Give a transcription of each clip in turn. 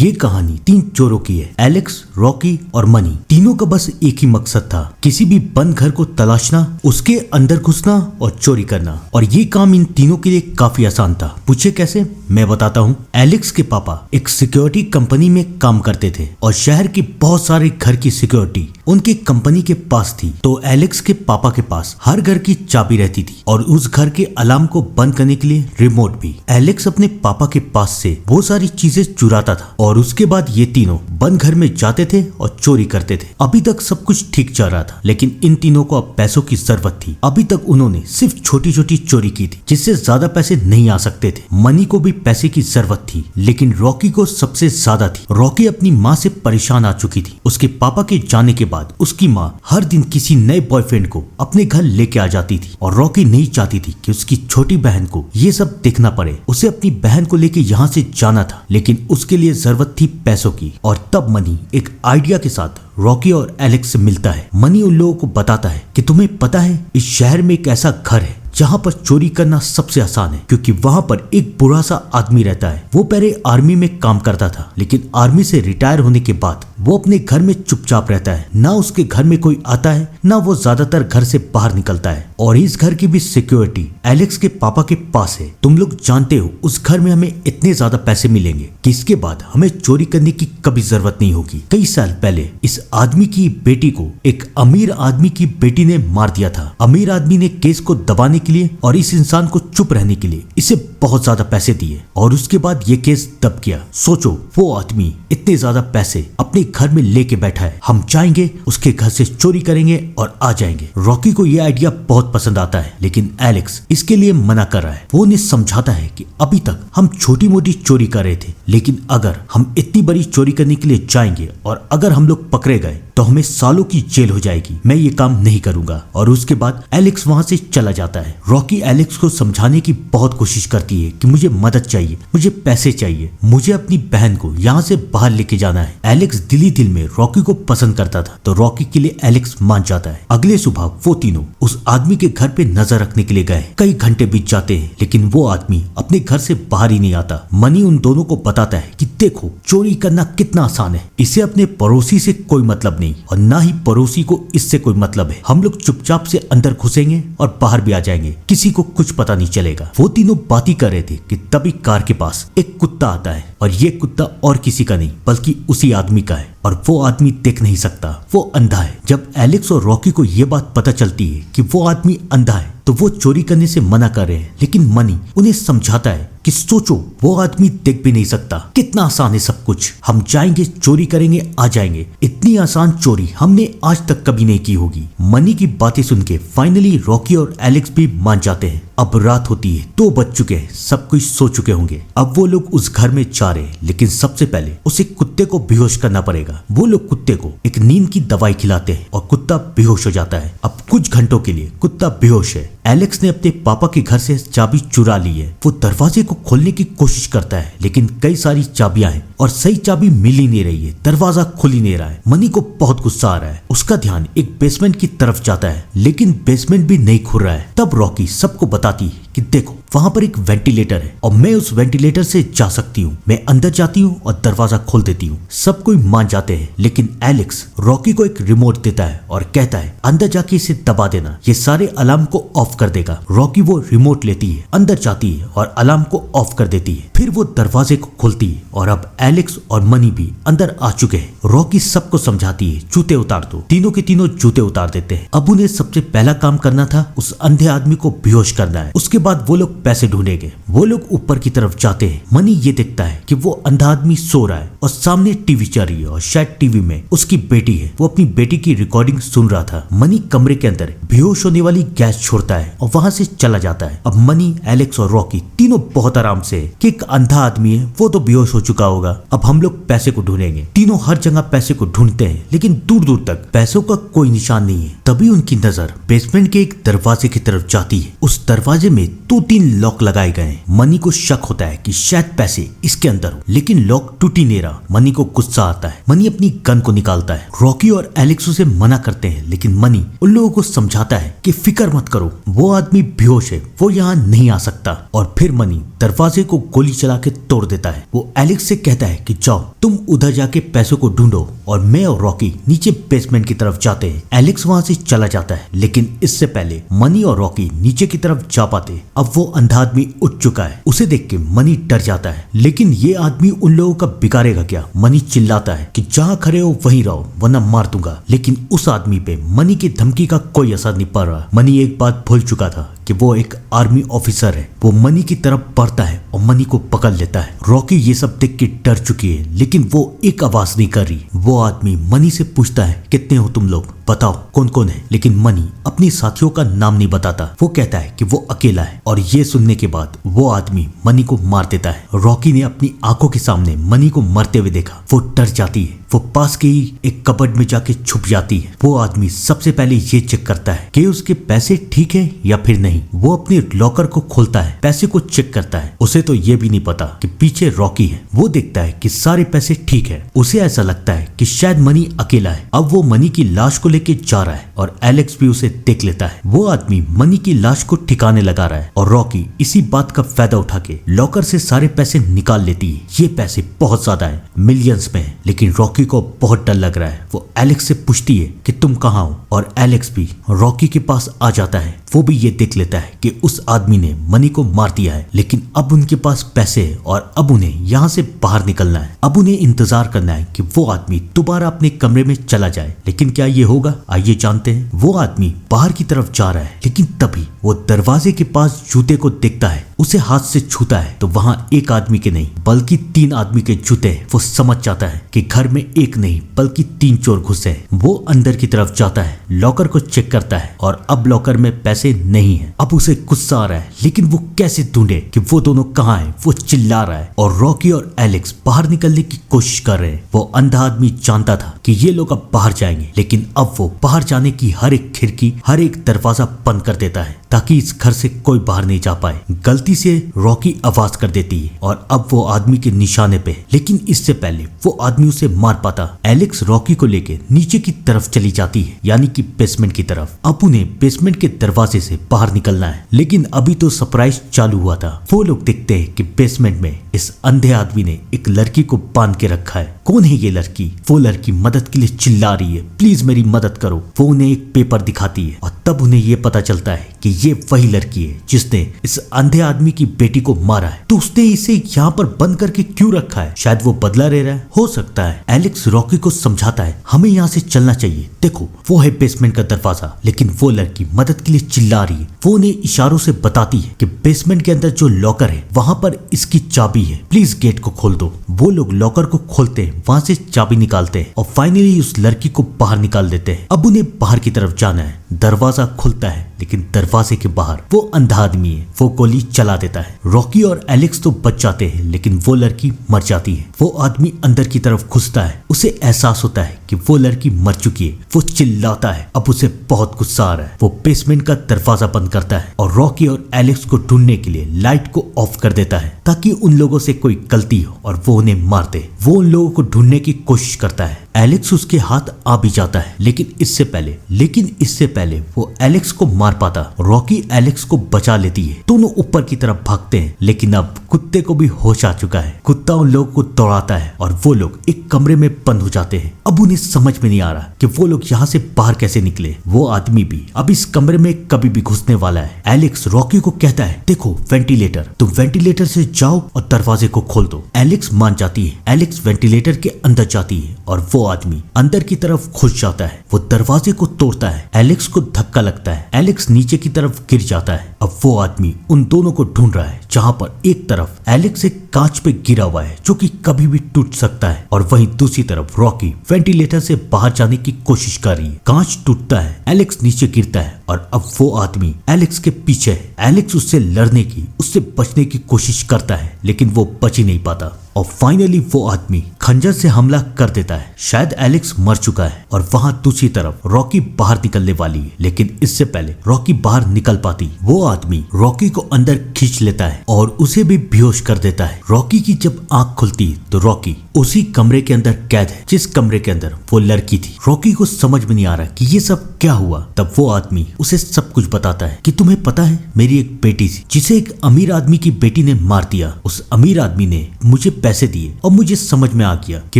ये कहानी 3 चोरों की है, एलेक्स, रॉकी और मनी। तीनों का बस एक ही मकसद था, किसी भी बंद घर को तलाशना, उसके अंदर घुसना और चोरी करना। और ये काम इन तीनों के लिए काफी आसान था। पूछे कैसे? मैं बताता हूँ। एलेक्स के पापा एक सिक्योरिटी कंपनी में काम करते थे और शहर के बहुत सारे घर की सिक्योरिटी उनकी कंपनी के पास थी। तो एलेक्स के पापा के पास हर घर की चाबी रहती थी और उस घर के अलार्म को बंद करने के लिए रिमोट भी। एलेक्स अपने पापा के पास से वो सारी चीजें चुराता था और उसके बाद ये तीनों बंद घर में जाते थे और चोरी करते थे। अभी तक सब कुछ ठीक चल रहा था, लेकिन इन तीनों को अब पैसों की जरूरत थी। अभी तक उन्होंने सिर्फ छोटी छोटी चोरी की थी जिससे ज्यादा पैसे नहीं आ सकते थे। मनी को भी पैसे की जरूरत थी, लेकिन रॉकी को सबसे ज्यादा थी। रॉकी अपनी माँ से परेशान आ चुकी थी। उसके पापा के जाने के बाद उसकी माँ हर दिन किसी नए बॉयफ्रेंड को अपने घर लेके आ जाती थी और रॉकी नहीं चाहती थी कि उसकी छोटी बहन को ये सब देखना पड़े। उसे अपनी बहन को लेके यहाँ से जाना था, लेकिन उसके लिए जरूरत थी पैसों की। और तब मनी एक आइडिया के साथ रॉकी और एलेक्स से मिलता है। मनी उन लोगों को बताता है कि तुम्हें पता है, इस शहर में एक ऐसा घर है जहाँ पर चोरी करना सबसे आसान है, क्योंकि वहाँ पर एक बुरा सा आदमी रहता है। वो पहले आर्मी में काम करता था, लेकिन आर्मी से रिटायर होने के बाद वो अपने घर में चुपचाप रहता है। ना उसके घर में कोई आता है, ना वो ज्यादातर घर से बाहर निकलता है। और इस घर की भी सिक्योरिटी एलेक्स के पापा के पास है। तुम लोग जानते हो, उस घर में हमें इतने ज्यादा पैसे मिलेंगे कि इसके बाद हमें चोरी करने की कभी जरूरत नहीं होगी। कई साल पहले इस आदमी की बेटी को एक अमीर आदमी की बेटी ने मार दिया था। अमीर आदमी ने केस को दबाने के लिए और इस इंसान को चुप रहने के लिए इसे बहुत ज्यादा पैसे दिए और उसके बाद ये केस दब गया। सोचो, वो आदमी इतने ज्यादा पैसे अपने घर में लेके बैठा है। हम जाएंगे, उसके घर से चोरी करेंगे और आ जाएंगे। रॉकी को ये आइडिया बहुत पसंद आता है, लेकिन एलेक्स इसके लिए मना कर रहा है। वो उन्हें समझाता है कि अभी तक हम छोटी मोटी चोरी कर रहे थे, लेकिन अगर हम इतनी बड़ी चोरी करने के लिए जाएंगे और अगर हम लोग पकड़े गए तो हमें सालों की जेल हो जाएगी। मैं ये काम नहीं करूंगा। और उसके बाद एलेक्स वहां से चला जाता है। रॉकी एलेक्स को समझाने की बहुत कोशिश करती है कि मुझे मदद चाहिए, मुझे पैसे चाहिए, मुझे अपनी बहन को यहाँ से बाहर लेके जाना है। एलेक्स दिल ही दिल में रॉकी को पसंद करता था, तो रॉकी के लिए एलेक्स मान जाता है। अगले सुबह वो तीनों उस आदमी के घर पे नजर रखने के लिए गए। कई घंटे बीत जाते हैं, लेकिन वो आदमी अपने घर से बाहर ही नहीं आता। मनी उन दोनों को बताता है कि देखो, चोरी करना कितना आसान है। इसे अपने पड़ोसी से कोई मतलब नहीं और ना ही पड़ोसी को इससे कोई मतलब है। हम लोग चुपचाप से अंदर घुसेंगे और बाहर भी आ जाएंगे, किसी को कुछ पता नहीं चलेगा। वो तीनों बात ही कर रहे थे कि तभी कार के पास एक कुत्ता आता है और ये कुत्ता और किसी का नहीं बल्कि उसी आदमी का है और वो आदमी देख नहीं सकता, वो अंधा है। जब एलेक्स और रॉकी को ये बात पता चलती है कि वो आदमी अंधा है, तो वो चोरी करने से मना कर रहे हैं, लेकिन मनी उन्हें समझाता है कि सोचो, वो आदमी देख भी नहीं सकता, कितना आसान है सब कुछ। हम जाएंगे, चोरी करेंगे, आ जाएंगे। इतनी आसान चोरी हमने आज तक कभी नहीं की होगी। मनी की बातें सुन के फाइनली रॉकी और एलेक्स भी मान जाते हैं। अब रात होती है, 2 बज चुके हैं, सब कुछ सो चुके होंगे। अब वो लोग उस घर में जा रहे हैं, लेकिन सबसे पहले उसे कुत्ते को बेहोश करना पड़ेगा। वो लोग कुत्ते को एक नींद की दवाई खिलाते हैं और कुत्ता बेहोश हो जाता है। अब कुछ घंटों के लिए कुत्ता बेहोश है। एलेक्स ने अपने पापा के घर से चाबी चुरा ली है। वो दरवाजे को खोलने की कोशिश करता है, लेकिन कई सारी चाबियां हैं और सही चाबी मिल ही नहीं रही है। दरवाजा खुल ही नहीं रहा है। मनी को बहुत गुस्सा आ रहा है। उसका ध्यान एक बेसमेंट की तरफ जाता है, लेकिन बेसमेंट भी नहीं खुल रहा है। तब रॉकी सबको बताती है कि देखो, वहां पर एक वेंटिलेटर है और मैं उस वेंटिलेटर से जा सकती हूँ। मैं अंदर जाती हूँ और दरवाजा खोल देती हूँ। सब कोई मान जाते हैं, लेकिन एलेक्स रॉकी को एक रिमोट देता है और कहता है अंदर जाके इसे दबा देना, ये सारे अलार्म को ऑफ कर देगा। रॉकी वो रिमोट लेती है, अंदर जाती है और अलार्म को ऑफ कर देती है। फिर वो दरवाजे को खोलती है और अब एलेक्स और मनी भी अंदर आ चुके हैं। रॉकी सबको समझाती है जूते उतार दो। तीनों के तीनों जूते उतार देते हैं। अब उन्हें सबसे पहला काम करना था उस अंधे आदमी को बेहोश करना है। उसके बाद वो लोग पैसे ढूंढेंगे। वो लोग ऊपर की तरफ जाते हैं। मनी ये देखता है कि वो अंधा आदमी सो रहा है और सामने टीवी चल रही है और शायद टीवी में उसकी बेटी है। वो अपनी बेटी की रिकॉर्डिंग सुन रहा था। मनी कमरे के अंदर बेहोश होने वाली गैस छोड़ता है और वहां से चला जाता है। अब मनी, एलेक्स और रॉकी तीनों बहुत आराम से कि एक अंधा आदमी है, वो तो बेहोश हो चुका होगा, अब हम लोग पैसे को ढूंढेंगे। तीनों हर जगह पैसे को ढूंढते हैं, लेकिन दूर दूर तक पैसों का कोई निशान नहीं है। तभी उनकी नजर बेसमेंट के एक दरवाजे की तरफ जाती है। उस दरवाजे में 2-3 लॉक लगाए गए हैं। मनी को शक होता है कि शायद पैसे इसके अंदर हो, लेकिन लॉक टूट ही नहीं रहा। मनी को गुस्सा आता है। मनी अपनी गन को निकालता है। रॉकी और एलेक्स उसे मना करते हैं, लेकिन मनी उन लोगों को समझाता है कि फिक्र मत करो, वो आदमी बेहोश है, वो यहाँ नहीं आ सकता। और फिर मनी दरवाजे को गोली चला के तोड़ देता है। वो एलेक्स से कहता है कि जाओ तुम उधर जाके पैसों को ढूंढो और मैं और रॉकी नीचे बेसमेंट की तरफ जाते हैं। एलेक्स वहां से चला जाता है, लेकिन इससे पहले मनी और रॉकी नीचे की तरफ जा पाते। अब वो अंधा आदमी उठ चुका है। उसे देख के मनी डर जाता है, लेकिन ये आदमी उन लोगों का बिगाड़ेगा क्या? मनी चिल्लाता है कि जहाँ खड़े हो वहीं रहो वरना मार दूंगा। लेकिन उस आदमी पे मनी की धमकी का कोई असर नहीं पड़ रहा। मनी एक बात भूल चुका था कि वो एक आर्मी ऑफिसर है। वो मनी की तरफ बढ़ता है और मनी को पकड़ लेता है। रॉकी ये सब देख के डर चुकी है, लेकिन वो एक आवाज नहीं कर रही। वो आदमी मनी से पूछता है कितने हो तुम लोग, बताओ कौन कौन है। लेकिन मनी अपनी साथियों का नाम नहीं बताता। वो कहता है कि वो अकेला है। और ये सुनने के बाद वो आदमी मनी को मार देता है। रॉकी ने अपनी आंखों के सामने मनी को मरते हुए देखा। वो डर जाती है। वो पास के ही एक कबर्ड में जाके छुप जाती है। वो आदमी सबसे पहले ये चेक करता है कि उसके पैसे ठीक है या फिर नहीं। वो अपने लॉकर को खोलता है, पैसे को चेक करता है। उसे तो ये भी नहीं पता कि पीछे रॉकी है। वो देखता है कि सारे पैसे ठीक है। उसे ऐसा लगता है कि शायद मनी अकेला है। अब वो मनी की लाश को लेके जा रहा है और एलेक्स भी उसे देख लेता है। वो आदमी मनी की लाश को ठिकाने लगा रहा है और रॉकी इसी बात का फायदा उठा के लॉकर से सारे पैसे निकाल लेती है। ये पैसे बहुत ज्यादा है, मिलियंस में है। लेकिन रॉकी को बहुत डर लग रहा है। वो एलेक्स से पूछती है कि तुम कहाँ हो, और एलेक्स भी रॉकी के पास आ जाता है। वो भी ये देख लेता है कि उस आदमी ने मनी को मार दिया है, लेकिन अब उनके पास पैसे है और अब उन्हें यहाँ से बाहर निकलना है। अब उन्हें इंतजार करना है कि वो आदमी दोबारा अपने कमरे में चला जाए। लेकिन क्या ये होगा, आइए जानते हैं। वो आदमी बाहर की तरफ जा रहा है, लेकिन तभी वो दरवाजे के पास जूते को देखता है। उसे हाथ से छूता है तो वहां एक आदमी के नहीं बल्कि 3 आदमी के जूते हैं। वो समझ जाता है कि घर में एक नहीं बल्कि 3 चोर घुसे हैं। वो अंदर की तरफ जाता है, लॉकर को चेक करता है और अब लॉकर में पैसे नहीं है। अब उसे गुस्सा आ रहा है, लेकिन वो कैसे ढूंढे कि वो दोनों कहाँ हैं। वो चिल्ला रहा है और रॉकी और एलेक्स बाहर निकलने की कोशिश कर रहे हैं। वो अंधा आदमी जानता था कि ये लोग अब बाहर जाएंगे, लेकिन अब वो बाहर जाने की हर एक खिड़की, हर एक दरवाजा बंद कर देता है ताकि इस घर से कोई बाहर नहीं जा पाए। गलती से रॉकी आवाज कर देती है और अब वो आदमी के निशाने पे, लेकिन इससे पहले वो आदमी उसे मार पाता। एलेक्स रॉकी को लेके नीचे की तरफ चली जाती है, यानी कि बेसमेंट की तरफ। अब उन्हें बेसमेंट के दरवाजे से बाहर निकलना है, लेकिन अभी तो सरप्राइज चालू हुआ था। वो लोग देखते हैं कि बेसमेंट में इस अंधे आदमी ने एक लड़की को बांध के रखा है। कौन है ये लड़की? वो लड़की मदद के लिए चिल्ला रही है, प्लीज मेरी मदद करो। वो उन्हें एक पेपर दिखाती है और तब उन्हें ये पता चलता है कि ये वही लड़की है जिसने इस अंधे आदमी की बेटी को मारा है। तो उसने इसे यहाँ पर बंद करके क्यों रखा है? शायद वो बदला ले रहा है, हो सकता है। एलेक्स रॉकी को समझाता है हमें यहाँ से चलना चाहिए। देखो वो है बेसमेंट का दरवाजा, लेकिन वो लड़की मदद के लिए चिल्ला रही है। वो उन्हें इशारों से बताती है कि बेसमेंट के अंदर जो लॉकर है वहां पर इसकी चाबी है, प्लीज गेट को खोल दो। वो लोग लॉकर को खोलते हैं, वहां से चाबी निकालते हैं और फाइनली उस लड़की को बाहर निकाल देते हैं। अब उन्हें बाहर की तरफ जाना है। दरवाजा खुलता है, लेकिन दरवाजे के बाहर वो अंधा आदमी है। वो गोली चला देता है। रॉकी और एलेक्स तो बच जाते हैं, लेकिन वो लड़की मर जाती है। वो आदमी अंदर की तरफ घुसता है। उसे एहसास होता है कि वो लड़की मर चुकी है। वो चिल्लाता है। अब उसे बहुत गुस्सा आ रहा है। वो बेसमेंट का दरवाजा बंद करता है और रॉकी और एलेक्स को ढूंढने के लिए लाइट को ऑफ कर देता है ताकि उन लोगों से कोई गलती हो और वो उन्हें मार दे। वो उन लोगों को ढूंढने की कोशिश करता है। एलेक्स उसके हाथ आ भी जाता है, लेकिन इससे पहले वो एलेक्स को मार पाता। रॉकी एलेक्स को बचा लेती है। दोनों ऊपर की तरफ भागते हैं, लेकिन अब कुत्ते को भी होश आ चुका है। कुत्ता उन लोगों को दौड़ाता है और वो लोग एक कमरे में बंद हो जाते हैं। अब उन्हें समझ में नहीं आ रहा कि वो लोग यहाँ से बाहर कैसे निकले। वो आदमी भी अब इस कमरे में कभी भी घुसने वाला है। एलेक्स रॉकी को कहता है देखो वेंटिलेटर, तुम वेंटिलेटर से जाओ और दरवाजे को खोल दो। एलेक्स मान जाती है। एलेक्स वेंटिलेटर के अंदर जाती है और वो आदमी अंदर की तरफ घुस जाता है। वो दरवाजे को तोड़ता है। एलेक्स को धक्का लगता है। एलेक्स नीचे की तरफ गिर जाता है। अब वो आदमी उन दोनों को ढूंढ रहा है, जहां पर एक तरफ एलेक्स एक कांच पे गिरा हुआ है जो कि कभी भी टूट सकता है। और वहीं दूसरी तरफ रॉकी वेंटिलेटर से बाहर जाने की कोशिश कर रही है। कांच टूटता है, एलेक्स नीचे गिरता है और अब वो आदमी एलेक्स के पीछे है। एलेक्स उससे लड़ने की, उससे बचने की कोशिश करता है लेकिन वो बच ही नहीं पाता और फाइनली वो आदमी खंजर से हमला कर देता है। शायद एलेक्स मर चुका है और वहां दूसरी तरफ रॉकी बाहर निकलने वाली है, लेकिन इससे पहले रॉकी बाहर निकल पाती वो आदमी रॉकी को अंदर खींच लेता है और उसे भी बेहोश कर देता है। रॉकी की जब आंख खुलती है तो रॉकी उसी कमरे के अंदर कैद है जिस कमरे के अंदर वो लड़की थी। रॉकी को समझ में नहीं आ रहा कि ये सब क्या हुआ। तब वो आदमी उसे सब कुछ बताता है कि तुम्हें पता है मेरी एक बेटी थी जिसे एक अमीर आदमी की बेटी ने मार दिया। उस अमीर आदमी ने मुझे पैसे दिए और मुझे समझ में आ गया कि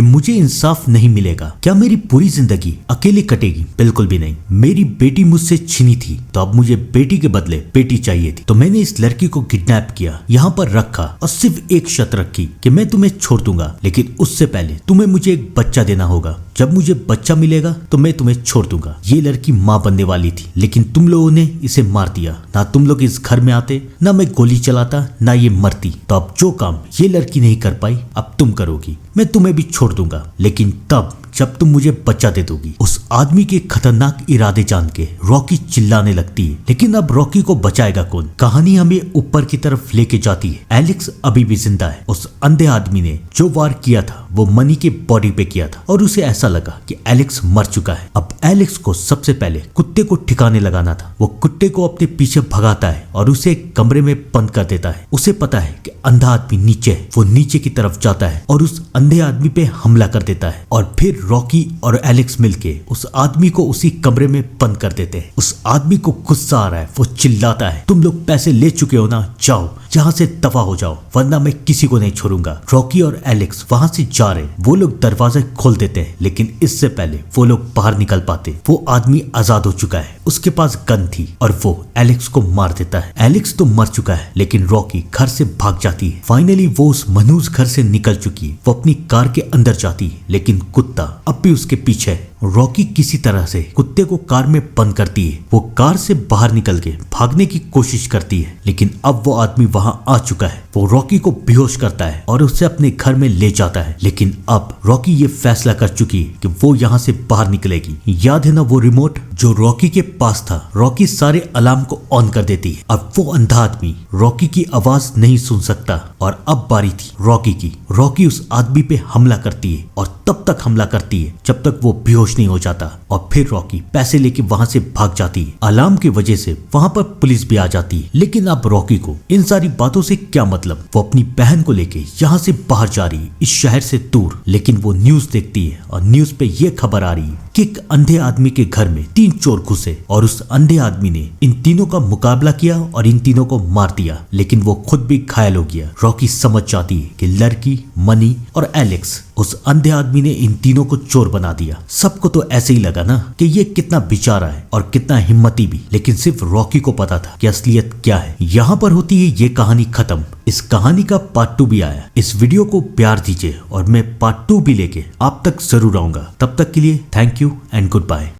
मुझे इंसाफ नहीं मिलेगा। क्या मेरी पूरी जिंदगी अकेले कटेगी? बिल्कुल भी नहीं। मेरी बेटी मुझसे छीनी थी तो अब मुझे बेटी के बदले बेटी चाहिए थी। तो मैंने इस लड़की को किडनैप किया, यहाँ पर रखा और सिर्फ एक शर्त रखी कि मैं तुम्हें छोड़ दूंगा, लेकिन उससे पहले तुम्हें मुझे एक बच्चा देना होगा। जब मुझे बच्चा मिलेगा तो मैं तुम्हें छोड़ दूंगा। ये लड़की माँ बनने वाली थी लेकिन तुम लोगों ने इसे मार दिया। ना तुम लोग इस घर में आते, ना मैं गोली चलाता, ना ये मरती। तो अब जो काम ये लड़की नहीं कर पाई अब तुम करोगी। मैं तुम्हें भी छोड़ दूंगा लेकिन तब जब तुम मुझे बच्चा दे दोगी। उस आदमी के खतरनाक इरादे जान के रॉकी चिल्लाने लगती है, लेकिन अब रॉकी को बचाएगा कौन? कहानी हमें ऊपर की तरफ लेके जाती है। एलेक्स अभी भी जिंदा है। उस अंधे आदमी ने जो वार किया था वो मनी के बॉडी पे किया था और उसे ऐसा लगा कि एलेक्स मर चुका है। अब एलेक्स को सबसे पहले कुत्ते को ठिकाने लगाना था। वो कुत्ते को अपने पीछे भगाता है और उसे एक कमरे में बंद कर देता है। उसे पता है कि अंधा आदमी नीचे है। वो नीचे की तरफ जाता है और उस अंधे आदमी पे हमला कर देता है और फिर रॉकी और एलेक्स मिलके उस आदमी को उसी कमरे में बंद कर देते हैं। उस आदमी को गुस्सा आ रहा है। वो चिल्लाता है, तुम लोग पैसे ले चुके हो ना, जाओ जहाँ से दफा हो जाओ वरना मैं किसी को नहीं छोड़ूंगा। रॉकी और एलेक्स वहां से जा रहे। वो लोग दरवाजा खोल देते हैं लेकिन इससे पहले वो लोग बाहर निकल पाते। वो आदमी आजाद हो चुका है, उसके पास गन थी और वो एलेक्स को मार देता है। एलेक्स तो मर चुका है लेकिन रॉकी घर से भाग जाती है। फाइनली वो उस मनूज घर से निकल चुकी है। वो अपनी कार के अंदर जाती है लेकिन कुत्ता अब भी उसके पीछे है। रॉकी किसी तरह से कुत्ते को कार में बंद करती है। वो कार से बाहर निकल के भागने की कोशिश करती है लेकिन अब वो आदमी वहां आ चुका है। वो रॉकी को बेहोश करता है और उसे अपने घर में ले जाता है। लेकिन अब रॉकी ये फैसला कर चुकी है कि वो यहाँ से बाहर निकलेगी। याद है ना वो रिमोट जो रॉकी के पास था? रॉकी सारे अलार्म को ऑन कर देती है। अब वो अंधा आदमी रॉकी की आवाज नहीं सुन सकता और अब बारी थी रॉकी की। रॉकी उस आदमी पे हमला करती है और तब तक हमला करती है जब तक वो बेहोश नहीं हो जाता और फिर रॉकी पैसे लेके वहां से भाग जाती है। अलार्म की वजह से वहां पर पुलिस भी आ जाती है। लेकिन अब रॉकी को इन सारी बातों से क्या मतलब? वो अपनी बहन को लेके यहाँ से बाहर जा रही है, इस शहर से दूर। लेकिन वो न्यूज देखती है और न्यूज पे ये खबर आ रही है कि एक अंधे आदमी के घर में 3 चोर घुसे और उस अंधे आदमी ने इन तीनों का मुकाबला किया और इन तीनों को मार दिया लेकिन वो खुद भी घायल हो गया। रॉकी समझ जाती है कि लड़की, मनी और एलेक्स, उस अंधे आदमी ने इन तीनों को चोर बना दिया। सबको तो ऐसे ही लगा ना कि ये कितना बेचारा है और कितना हिम्मती भी, लेकिन सिर्फ रॉकी को पता था कि असलियत क्या है। यहाँ पर होती है ये कहानी खत्म। इस कहानी का पार्ट 2 भी आया। इस वीडियो को प्यार दीजिए और मैं पार्ट 2 भी लेके आप तक जरूर आऊंगा। तब तक के लिए thank you and good bye.